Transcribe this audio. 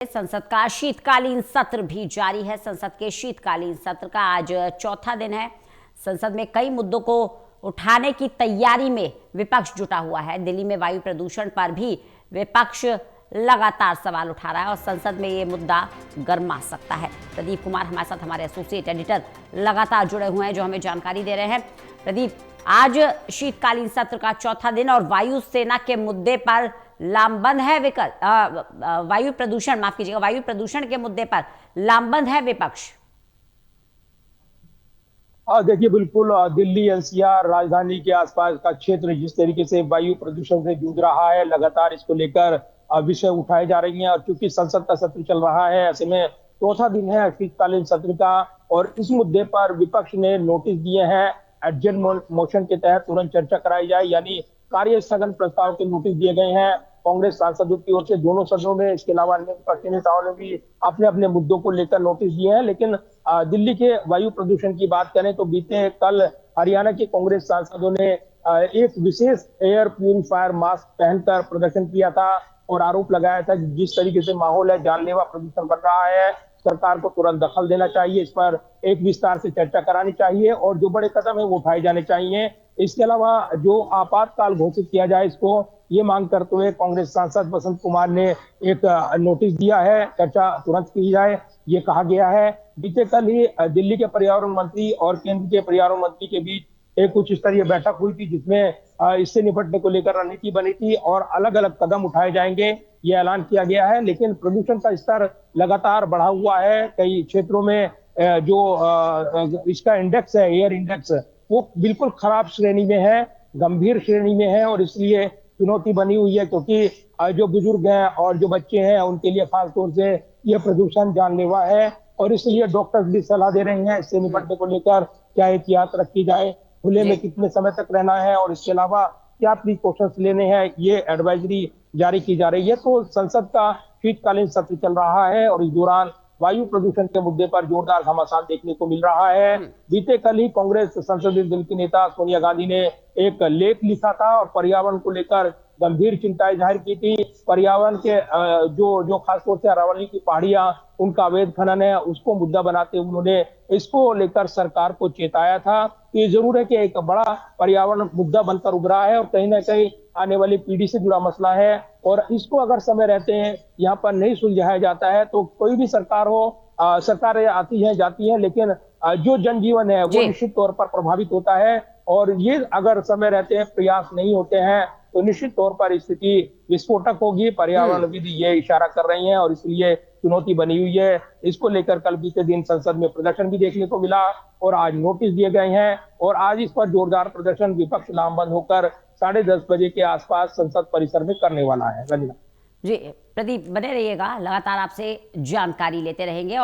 संसद का शीतकालीन सत्र भी जारी है। संसद के शीतकालीन सत्र का आज चौथा दिन है। संसद में कई मुद्दों को उठाने की तैयारी में विपक्ष जुटा हुआ है। दिल्ली में वायु प्रदूषण पर भी विपक्ष लगातार सवाल उठा रहा है और संसद में ये मुद्दा गरमा सकता है। प्रदीप कुमार हमारे साथ, हमारे एसोसिएट एडिटर लगातार जुड़े हुए हैं जो हमें जानकारी दे रहे हैं। प्रदीप, आज शीतकालीन सत्र का चौथा दिन और वायु सेना के मुद्दे पर लामबंद है वायु प्रदूषण, माफ कीजिएगा, वायु प्रदूषण के मुद्दे पर लामबंद है विपक्ष। देखिए, बिल्कुल दिल्ली एनसीआर राजधानी के आसपास का क्षेत्र जिस तरीके से वायु प्रदूषण से जूझ रहा है, लगातार इसको लेकर विषय उठाए जा रही हैं। और चूंकि संसद का सत्र चल रहा है, ऐसे में चौथा दिन है शीतकालीन सत्र का और इस मुद्दे पर विपक्ष ने नोटिस दिए हैं। एडजर्न मोशन के तहत तुरंत चर्चा कराई जाए, यानी कार्य स्थगन प्रस्ताव के नोटिस दिए गए हैं कांग्रेस सांसदों की ओर से दोनों सदनों में। इसके अलावा अन्य विपक्षी नेताओं ने भी अपने अपने मुद्दों को लेकर नोटिस दिए हैं। लेकिन दिल्ली के वायु प्रदूषण की बात करें तो बीते कल हरियाणा के कांग्रेस सांसदों ने एक विशेष एयर प्यूरिफायर मास्क पहनकर प्रदर्शन किया था और आरोप लगाया था कि जिस तरीके से माहौल है, जानलेवा प्रदूषण बढ़ रहा है, सरकार को तुरंत दखल देना चाहिए, इस पर एक विस्तार से चर्चा करानी चाहिए और जो बड़े कदम है वो उठाए जाने चाहिए। इसके अलावा जो आपातकाल घोषित किया जाए, इसको ये मांग करते हुए कांग्रेस सांसद वसंत कुमार ने एक नोटिस दिया है, चर्चा तुरंत की जाए, ये कहा गया है। बीते कल ही दिल्ली के पर्यावरण मंत्री और केंद्र के पर्यावरण मंत्री के बीच एक उच्च स्तरीय बैठक हुई थी जिसमें इससे निपटने को लेकर रणनीति बनी थी और अलग अलग कदम उठाए जाएंगे, ये ऐलान किया गया है। लेकिन प्रदूषण का स्तर लगातार बढ़ा हुआ है। कई क्षेत्रों में जो इसका इंडेक्स है, एयर इंडेक्स, वो बिल्कुल खराब श्रेणी में है, गंभीर श्रेणी में है और इसलिए चुनौती बनी हुई है, क्योंकि जो बुजुर्ग हैं और जो बच्चे हैं उनके लिए खास तौर से यह प्रदूषण जानलेवा है और इसलिए डॉक्टर्स भी सलाह दे रहे हैं इससे निपटने को लेकर क्या एहतियात रखी जाए, खुले में कितने समय तक रहना है और इसके अलावा क्या प्रिकॉशंस लेने हैं, ये एडवाइजरी जारी की जा रही है। तो संसद का शीतकालीन सत्र चल रहा है और इस दौरान वायु प्रदूषण के मुद्दे पर जोरदार घमासान देखने को मिल रहा है। बीते कल ही कांग्रेस संसदीय दल की नेता सोनिया गांधी ने एक लेख लिखा था और पर्यावरण को लेकर गंभीर चिंताएं जाहिर की थी। पर्यावरण के जो खासतौर से अरावली की पहाड़ियां, उनका अवैध खनन है, उसको मुद्दा बनाते हुए उन्होंने इसको लेकर सरकार को चेताया था कि जरूर है कि एक बड़ा पर्यावरण मुद्दा बनकर उभरा है और कहीं ना कहीं आने वाली पीढ़ी से जुड़ा मसला है और इसको अगर समय रहते हैं यहाँ पर नहीं सुलझाया जाता है तो कोई भी सरकार हो, सरकारें आती हैं जाती हैं, लेकिन जो जनजीवन है वो निश्चित तौर पर प्रभावित होता है और ये अगर समय रहते हैं प्रयास नहीं होते हैं तो निश्चित तौर पर स्थिति विस्फोटक होगी। पर्यावरणविद ये इशारा कर रही हैं और इसलिए चुनौती बनी हुई है। इसको लेकर कल बीते दिन संसद में प्रदर्शन भी देखने को मिला और आज नोटिस दिए गए हैं और आज इस पर जोरदार प्रदर्शन विपक्ष लामबंद होकर 10:30 बजे के आसपास संसद परिसर में करने वाला है। रंजना जी, प्रदीप बने रहिएगा, लगातार आपसे जानकारी लेते रहेंगे।